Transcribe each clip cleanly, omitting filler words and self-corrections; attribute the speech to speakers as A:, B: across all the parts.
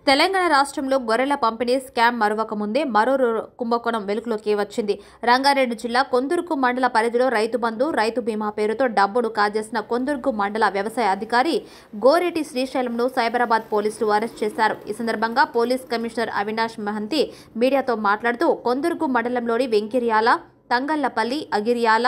A: తెలంగాణ రాష్ట్రంలో గొర్రెల పంపిణీ స్కామ్ మరొక ముందే మరో కుంభకోణం వెలుగులోకి వచ్చింది. రంగారెడ్డి జిల్లా కొందుర్గు మండల పరిధిలో రైతు బంధు, రైతు బీమా పేరుతో డబ్బును కాజేసిన కొందుర్గు మండల వ్యవసాయ అధికారి గోరెటి శ్రీశైలంను సైబరాబాద్ పోలీసులు అరెస్ట్ చేశారు. ఈ సందర్భంగా పోలీస్ కమిషనర్ అవినాష్ మహంతి మీడియాతో మాట్లాడుతూ కొందుర్గు మండలంలోని వెంకిర్యాల, తంగళ్లపల్లి, అగిరియాల,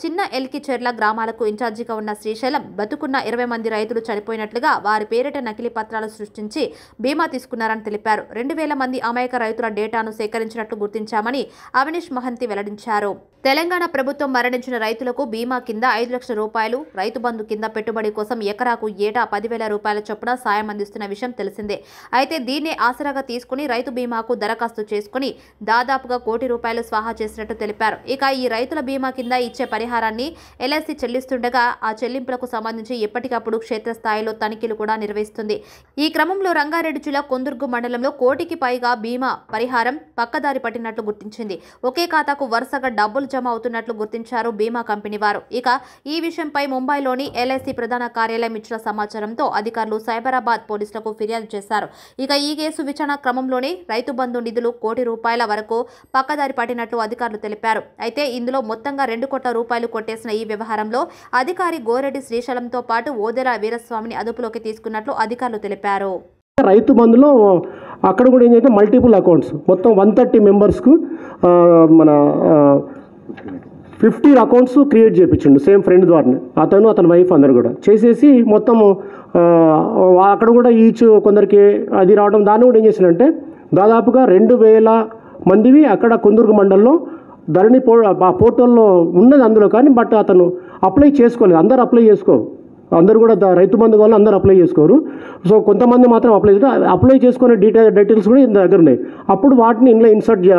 A: చిన్న ఎల్కిచెర్ల గ్రామాలకు ఇన్ఛార్జిగా ఉన్న శ్రీశైలం బతుకున్న 20 మంది రైతులు చనిపోయినట్లుగా వారి పేరిట నకిలీ పత్రాలు సృష్టించి బీమా తీసుకున్నారని తెలిపారు. 2000 మంది అమాయక రైతుల డేటాను సేకరించినట్లు గుర్తించామని అవినాష్ మహంతి వెల్లడించారు. తెలంగాణ ప్రభుత్వం మరణించిన రైతులకు బీమా కింద 5 లక్షల రూపాయలు, రైతు బంధు కింద పెట్టుబడి కోసం ఎకరాకు ఏటా 10,000 రూపాయల చొప్పున సాయం అందిస్తున్న విషయం తెలిసిందే. అయితే దీన్నే ఆసరాగా తీసుకుని రైతు బీమాకు దరఖాస్తు చేసుకుని దాదాపుగా ₹1 కోటి స్వాహా చేసినట్టు తెలిపారు. ఇక ఈ రైతుల బీమా కింద ఇచ్చే పరిహారాన్ని ఎల్ఐసి చెల్లిస్తుండగా ఆ చెల్లింపులకు సంబంధించి ఎప్పటికప్పుడు క్షేత్రస్థాయిలో తనిఖీలు కూడా నిర్వహిస్తుంది. ఈ క్రమంలో రంగారెడ్డి జిల్లా కొందుర్గు మండలంలో 1 కోటికి పైగా బీమా పరిహారం పక్కదారి పట్టినట్లు గుర్తించింది. ఒకే ఖాతాకు వరుసగా డబ్బులు జమ అవుతున్నట్లు గుర్తించారు బీమా కంపెనీ వారు. ఇక ఈ విషయంపై ముంబైలోని ఎల్ఐసి ప్రధాన కార్యాలయం ఇచ్చిన సమాచారంతో అధికారులు సైబరాబాద్ పోలీసులకు ఫిర్యాదు చేశారు. ఇక ఈ కేసు విచారణ క్రమంలోనే రైతు బంధు నిధులు ₹1 కోటి వరకు పక్కదారి పట్టినట్లు అధికారులు తెలిపారు. అయితే ఇందులో మొత్తంగా ₹2 కోట్ల కొట్టేసిన ఈ వ్యవహారంలో అధికారి గోరెడ్డి శ్రీశైలంతో పాటు ఓదెల వీరస్వామిని అదుపులోకి తీసుకున్నట్లు అధికారులు తెలిపారు.
B: రైతు బంధులో అక్కడ కూడా ఏంటంటే మల్టిపుల్ అకౌంట్స్ మొత్తం 130 మెంబర్స్కు మన 50 అకౌంట్స్ క్రియేట్ చేయించిండు సేమ్ ఫ్రెండ్ ద్వారానే. అతని వైఫ్ అందరు కూడా చేసేసి మొత్తము అక్కడ కూడా ఈచ్ కొందరికి అది రావడం. దాన్ని కూడా ఏం చేసిందంటే దాదాపుగా 2000 మందివి అక్కడ కొందుర్గు మండలంలో ధరణి పోర్టల్లో ఉన్నది అందులో. కానీ బట్ అతను అప్లై చేసుకోలేదు. అందరు అప్లై చేసుకోరు. అందరు కూడా రైతు బంధు వాళ్ళు అందరూ అప్లై చేసుకోరు. సో కొంతమంది మాత్రం అప్లై చేసుకునే డీటెయిల్స్ కూడా ఇంత దగ్గర ఉన్నాయి. అప్పుడు వాటిని ఇంట్లో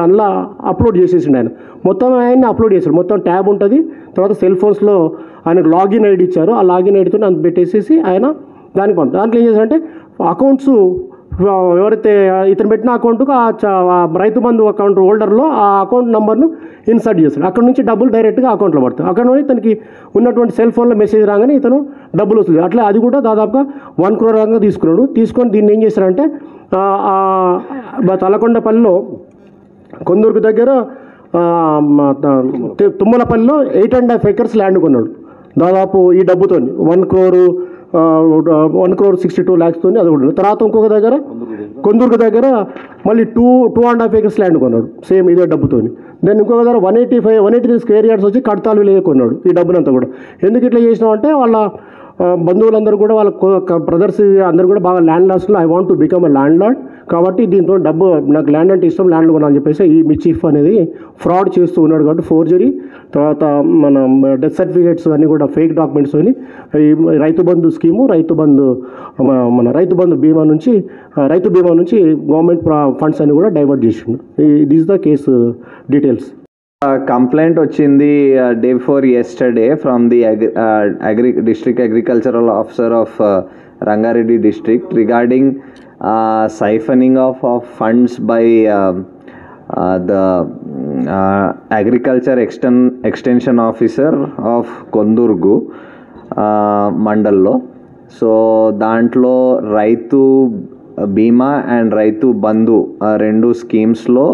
B: అందులో అప్లోడ్ చేసేసిండు ఆయన. మొత్తం ఆయన్ని అప్లోడ్ చేశాడు. మొత్తం ట్యాబ్ ఉంటుంది. తర్వాత సెల్ ఫోన్స్లో ఆయనకు లాగిన్ ఐడి ఇచ్చారు. ఆ లాగిన్ ఐడితో అంత పెట్టేసేసి ఆయన దానికి పంపుతారు. దాంట్లో ఏం చేశారంటే అకౌంట్స్ ఎవరైతే ఇతను పెట్టిన అకౌంట్కు ఆ రైతు బంధు అకౌంట్ హోల్డర్లో ఆ అకౌంట్ నెంబర్ను ఇన్సర్ట్ చేస్తాడు. అక్కడ నుంచి డబ్బులు డైరెక్ట్గా అకౌంట్లో పడతాయి. అక్కడ నుంచి ఇతనికి ఉన్నటువంటి సెల్ ఫోన్లో మెసేజ్ రాగానే ఇతను డబ్బులు వస్తుంది. అట్లా అది కూడా దాదాపుగా 1 crore తీసుకున్నాడు. తీసుకొని దీన్ని ఏం చేశారంటే తలకొండపల్లిలో కొందూరుకు దగ్గర తుమ్మలపల్లిలో 8.5 acres ల్యాండ్ కొన్నాడు. దాదాపు ఈ డబ్బుతో 1 crore 62 lakhs తోని అది కూడా. తర్వాత ఇంకొక దగ్గర కొందుర్గు దగ్గర మళ్ళీ 2.5 acres ల్యాండ్ కొన్నాడు సేమ్ ఇదే డబ్బుతోని. దెన్ ఇంకొక దగ్గర 183 square yards వచ్చి కడతాలు విలేజ్ కొన్నాడు ఈ డబ్బునంతా కూడా. ఎందుకు ఇట్లా చేసినామంటే వాళ్ళ బంధువులందరూ కూడా వాళ్ళ బ్రదర్స్ అందరూ కూడా బాగా ల్యాండ్ లాస్లో I want to become a landlord కాబట్టి దీంతో డబ్బు నాకు ల్యాండ్ అంటే ఇష్టం ల్యాండ్ కొనాలని చెప్పేసి ఈ మిచీఫ్ అనేది ఫ్రాడ్ చేస్తూ ఉన్నాడు. కాబట్టి ఫోర్జరీ, తర్వాత మన డెత్ సర్టిఫికేట్స్ అన్నీ కూడా ఫేక్ డాక్యుమెంట్స్ అని ఈ రైతు బంధు స్కీము మన రైతు బంధు బీమా నుంచి గవర్నమెంట్ ఫండ్స్ అన్ని కూడా డైవర్ట్ చేసిండు. This the case details.
C: Complaint వచ్చింది day before yesterday from the district agricultural officer of Rangareddy district regarding siphoning of funds by the agriculture extension officer of Kondurgu మండల్లో. సో దాంట్లో రైతు బీమా అండ్ రైతు బంధు 2 స్కీమ్స్లో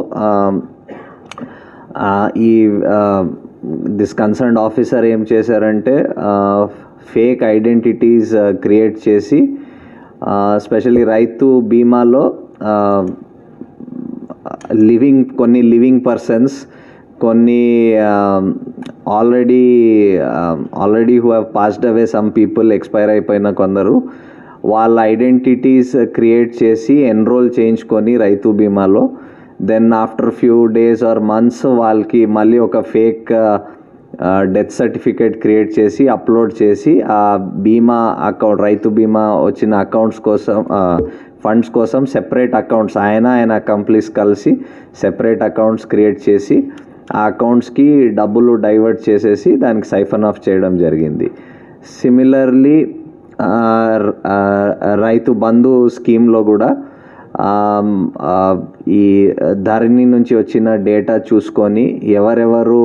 C: ఈ this concerned officer ఏం చేశారంటే fake identities create చేసి specially రైతు బీమాలో కొన్ని లివింగ్ పర్సన్స్, కొన్ని already who have passed away some people, expire అయిపోయిన కొందరు, వాళ్ళ ఐడెంటిటీస్ క్రియేట్ చేసి ఎన్రోల్ చేయించుకొని రైతు బీమాలో then after few days or months వాళ్ళకి మళ్ళీ ఒక ఫేక్ డెత్ సర్టిఫికేట్ క్రియేట్ చేసి అప్లోడ్ చేసి ఆ బీమా అకౌంట్ రైతు బీమా వచ్చిన అకౌంట్స్ కోసం ఫండ్స్ కోసం సెపరేట్ అకౌంట్స్ ఆయన కంప్లీస్ కలిసి సెపరేట్ అకౌంట్స్ క్రియేట్ చేసి ఆ అకౌంట్స్కి డబ్బులు డైవర్ట్ చేసేసి దానికి సైఫన్ ఆఫ్ చేయడం జరిగింది. సిమిలర్లీ రైతు బంధు స్కీమ్లో కూడా ఈ ధరణి నుంచి వచ్చిన డేటా చూసుకొని ఎవరెవరు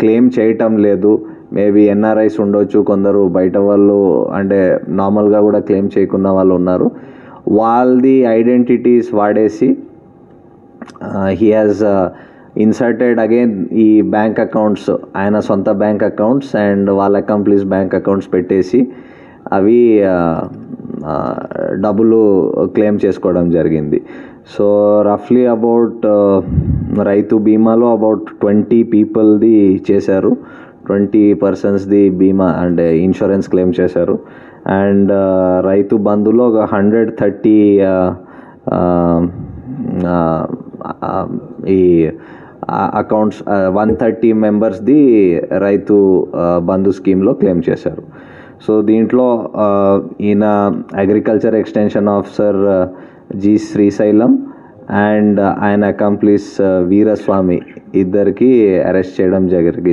C: క్లెయిమ్ చేయటం లేదు, మేబీ ఎన్ఆర్ఐస్ ఉండొచ్చు, కొందరు బయట వాళ్ళు అంటే నార్మల్గా కూడా క్లెయిమ్ చేయకున్న వాళ్ళు ఉన్నారు, వాళ్ళది ఐడెంటిటీస్ వాడేసి హీ హాజ్ ఇన్సర్టెడ్ అగైన్ ఈ బ్యాంక్ అకౌంట్స్, ఆయన సొంత బ్యాంక్ అకౌంట్స్ అండ్ వాళ్ళ అకంప్లీస్ బ్యాంక్ అకౌంట్స్ పెట్టేసి అవి డబ్బులు క్లెయిమ్ చేసుకోవడం జరిగింది. సో రఫ్లీ అబౌట్ రైతు బీమాలో అబౌట్ 20 పీపుల్ది చేశారు, 20 పర్సన్స్ది బీమా అండ్ ఇన్సూరెన్స్ క్లెయిమ్ చేశారు. అండ్ రైతు బంధులో ఒక 130 ఈ అకౌంట్స్ 130 మెంబర్స్ది రైతు బంధు స్కీమ్లో క్లెయిమ్ చేశారు. సో దీంట్లో ఈయన agriculture extension officer G Srisailam and ఆయన అకంప్లీస్ వీరస్వామి ఇద్దరికి అరెస్ట్ చేయడం జరిగింది.